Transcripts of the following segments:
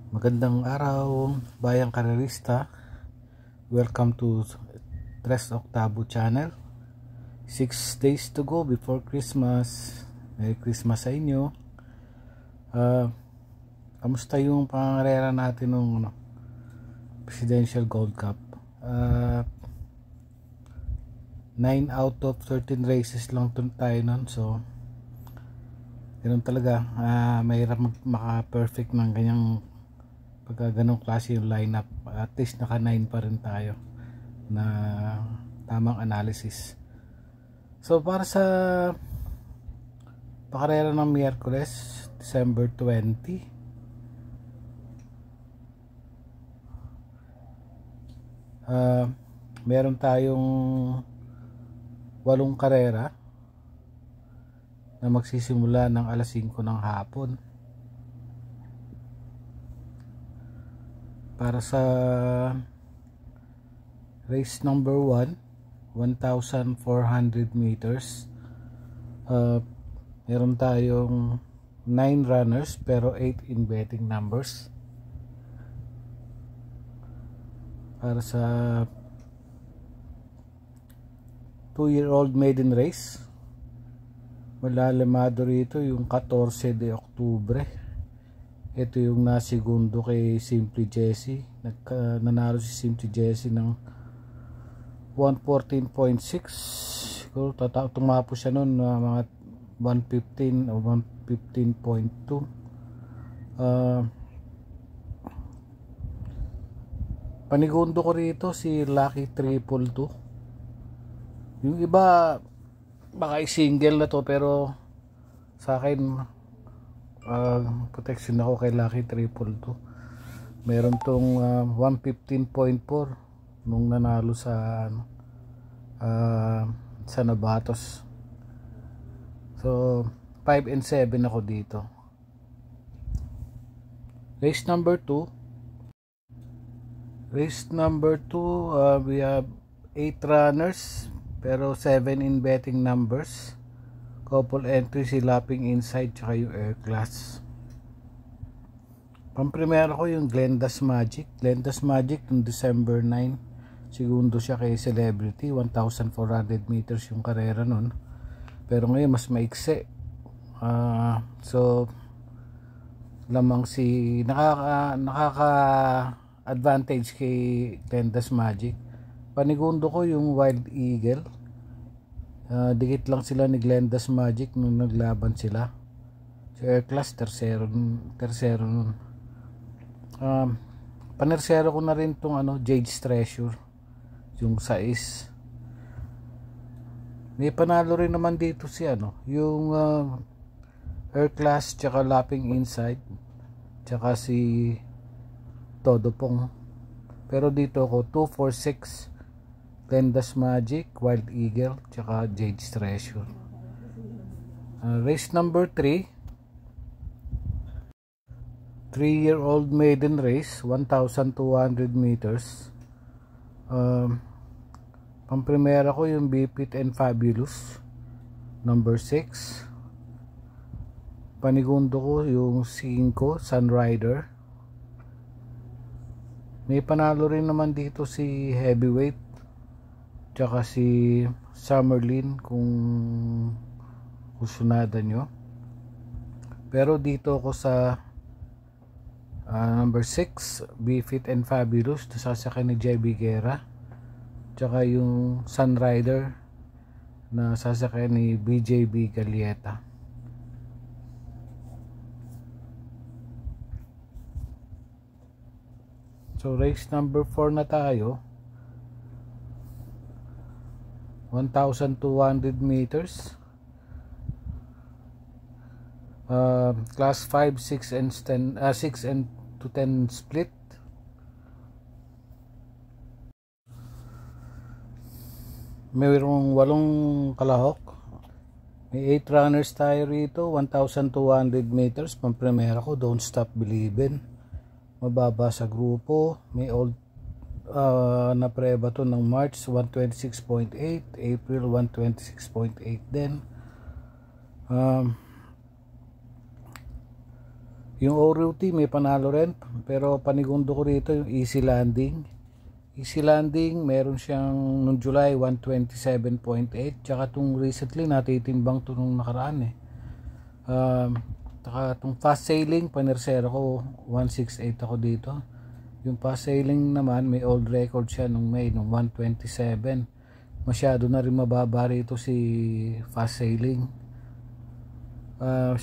Magandang araw, bayang karerista. Welcome to 3 Octavo channel. 6 days to go before Christmas. Merry Christmas sa inyo. Kamusta yung pangarera natin ng Presidential Gold Cup? 9 out of 13 races lang tayo nun. So ganun talaga, mahirap maka-perfect ng kanyang pagka ganong klase yung lineup. At least naka 9 pa rin tayo na tamang analysis. So para sa pakarera ng Miyerkules, December 20, meron tayong 8 karera na magsisimula ng alas 5 ng hapon. Para sa race number 1, 1,400 meters, meron tayong 9 runners pero 8 in betting numbers. Para sa 2-year-old maiden race, malalamado rito yung 14 de Oktubre. Ito yung nasigundo kay Simply Jessie. Nanalo si Simply Jessie ng 114.6. Siguro tumapo siya nun mga 115 o 115.2. Panigundo ko rito si Lucky 322. Yung iba baka i-single na to, pero sa akin protection ako kay Lucky 322. Meron tong 115.4 nung nanalo sa Novatos. So 5 and 7 ako dito. Race number 2, we have 8 runners pero 7 in betting numbers. Couple entry si Lapping Inside tsaka yung Air Class. Pamprimera ko yung Glenda's Magic ng December 9. Segundo siya kay Celebrity. 1,400 meters yung karera nun, pero ngayon mas maikse. So lamang si nakaka advantage kay Glenda's Magic. Panigundo ko yung Wild Eagle. Dikit lang sila ni Glenda's Magic nung naglaban sila. Si Air Class tersero nun. Panersero ko na rin tong Jade's Treasure, yung 6. May panalo rin naman dito si yung Air Class tsaka Lapping Inside tsaka si Todo Pong. Pero dito ako 246, Glenda's Magic, Wild Eagle, tsaka Jade's Treasure. Race number 3, 3-year-old maiden race, 1,200 meters. Pamprimera ko yung Bipit and Fabulous, number 6. Panigundo ko yung 5, Sunrider. May panalo rin naman dito si Heavyweight tsaka si Summerlin kung kusunada nyo. Pero dito ako sa number 6, Be Fit and Fabulous, nasasakyan ni JB Guerra, tsaka yung Sunrider na sasakyan ni BJB Galieta. So race number 4 na tayo, 1,200 meters, class 5, 6 and 10 split. Mayroong 8 kalahok. May 8 runners tayo rito, 1,200 meters. Pamprimera ko Don't Stop Believin'. Mababa sa grupo. May old na preba to ng March 126.8, April 126.8 din. Yung ORUT may panalo rin, pero panigundo ko rito yung Easy Landing. Easy Landing meron siyang noong July 127.8, tsaka itong recently natitimbang ito nung nakaraan Tsaka itong Fast Sailing panersero ko 168 ako dito. Yung Fast Sailing naman may old record siya nung May nung 127. Masyado na rin mababa rito si Fast Sailing.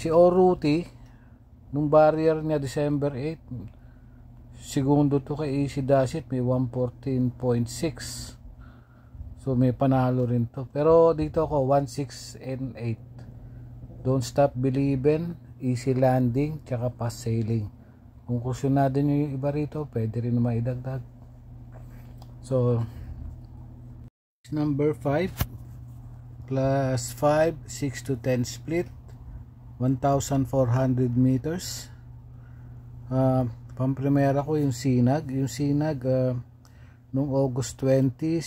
Si ORUT nung barrier niya December 8, segundo to kay Easy Dasit, may 114.6. So may panalo rin to. Pero dito ako 16 and 8. Don't Stop Believin', Easy Landing, tsaka Fast Sailing. Kung kusyonado nyo yung iba rito, pwede rin naman idagdag. So number 5, class 5, 6 to 10 split, 1,400 meters. Pamprimera ko yung Sinag. Yung Sinag noong August 20,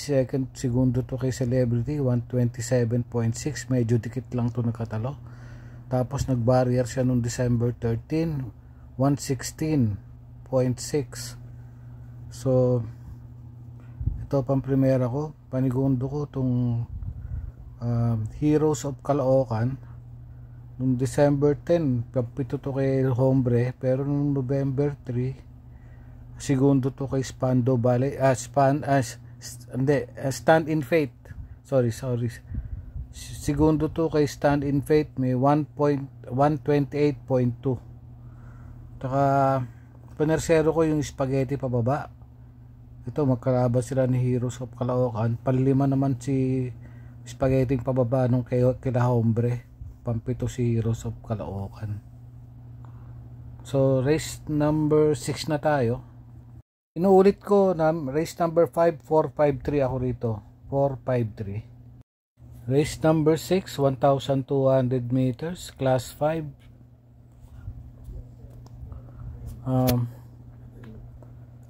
segundo to kay Celebrity 127.6. Medyo dikit lang to nakatalo. Tapos nag-barrier siya noong December 13 116.6. So ito pamprimera ko. Panigundo ko itong Heroes of Caloocan noong December 10, kapito to kay Hombre, pero noong November 3, segundo to kay Spando Valley, Stand in Faith. Sorry. Segundo to kay Stand in Faith, may 128.2. Taka panersero ko yung Spaghetti pababa. Ito magkalaban sila ni Heroes of Caloocan. Panlima naman si Spaghetti pababa nung kila Hombre. Pampito si Heroes of Caloocan. So race number 6 na tayo. Inuulit ko na race number 5, 453 ako rito. 453. Race number 6, 1,200 meters, class 5.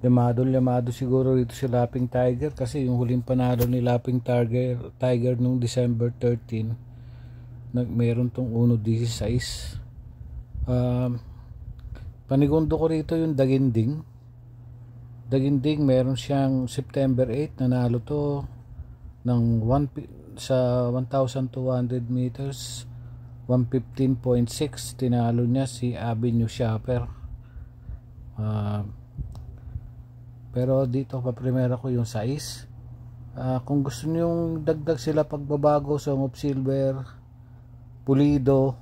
Llamado siguro rito si Lapping Tiger kasi yung huling panalo ni Lapping Tiger nung December 13 meron tong 1.16. Panigundo ko rito yung Daginding meron siyang September 8, nanalo to ng sa 1,200 meters 115.6. tinalo niya si Avenue Shopper. Pero dito pa primera ko yung size. Kung gusto niyo dagdag sila pagbabago, Song of Silver, Pulido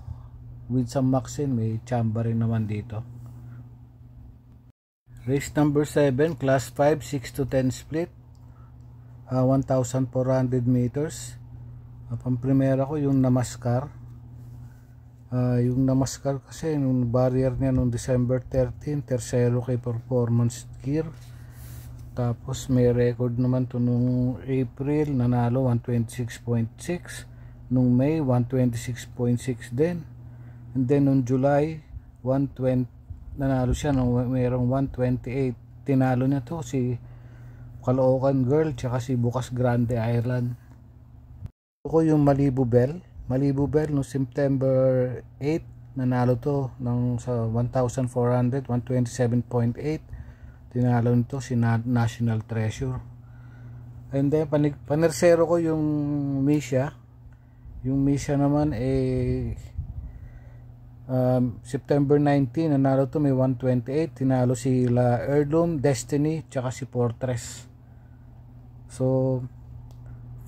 with some Maxin, may Chamba rin naman dito. Race number 7, class 5, 6 to 10 split, 1,400 meters. Pamprimera ko yung Namaskar. Yung Namaskar kasi nung barrier niya nung December 13, tersero kay Performance Gear. Tapos may record naman to nung April, nanalo 126.6, nung May 126.6 din, and then nung July 120 nanalo siya nung mayroong 128. Tinalo niya to si Caloocan Girl tsaka si Bukas Grande Island. Ako yung Malibu Bell nung September 8, nanalo to ng sa 1,400, 127.8. tinalo nito si National Treasure. And then panersero ko yung Misha naman September 19, nanalo to may 128. tinalo sila Heirloom, Destiny tsaka si Fortress. So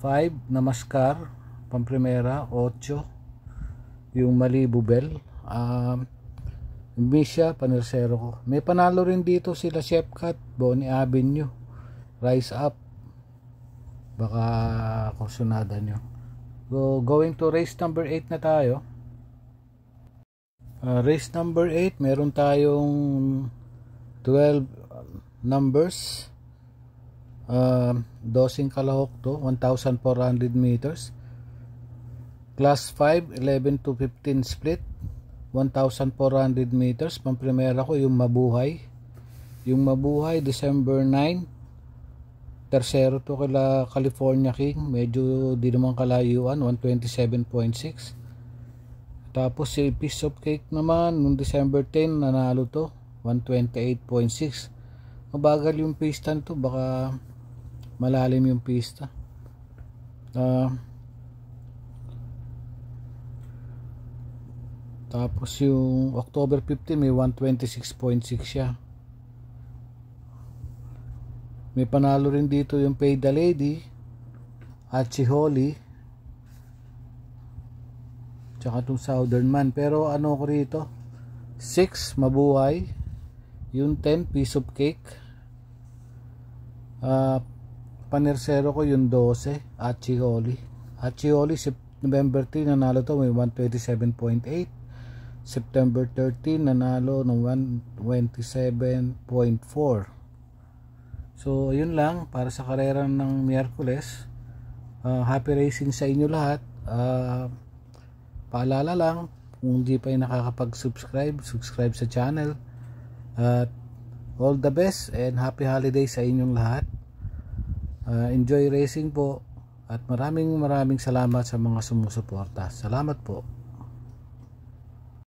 5 Namaskar pamprimera, 8 yung Malibu Bell. Misha panersero ko. May panalo rin dito sila Chef Cat, Bonnie Avenue, Rise Up, baka kursunada nyo. So going to race number 8 na tayo. Race number 8, meron tayong 12 numbers, 12 kalahok to, 1,400 meters, class 5, 11 to 15 split, 1,400 meters. Pamprimera ko yung Mabuhay December 9, tersero to kila California King, medyo di naman kalayuan, 127.6. Tapos si Piece of Cake naman nung December 10 nanalo to 128.6. Mabagal yung pista nito, baka malalim yung pista. Tapos yung October 15 may 126.6 siya. May panalo rin dito yung Pay the Lady at si Holly, tsaka itong Southern Man. Pero ano ko rito, 6 Mabuhay, yung 10 Piece of Cake, panersero ko yung 12 Achi Holly. Achi Holly November 3 nanalo to may 127.8. September 13 nanalo ng 127.4. So yun lang para sa karera ng Miyerkules. Happy racing sa inyo lahat. Paalala lang, kung hindi pa nakakapag-subscribe, subscribe sa channel. At all the best and happy holidays sa inyong lahat. Enjoy racing po at maraming salamat sa mga sumusuporta. Salamat po.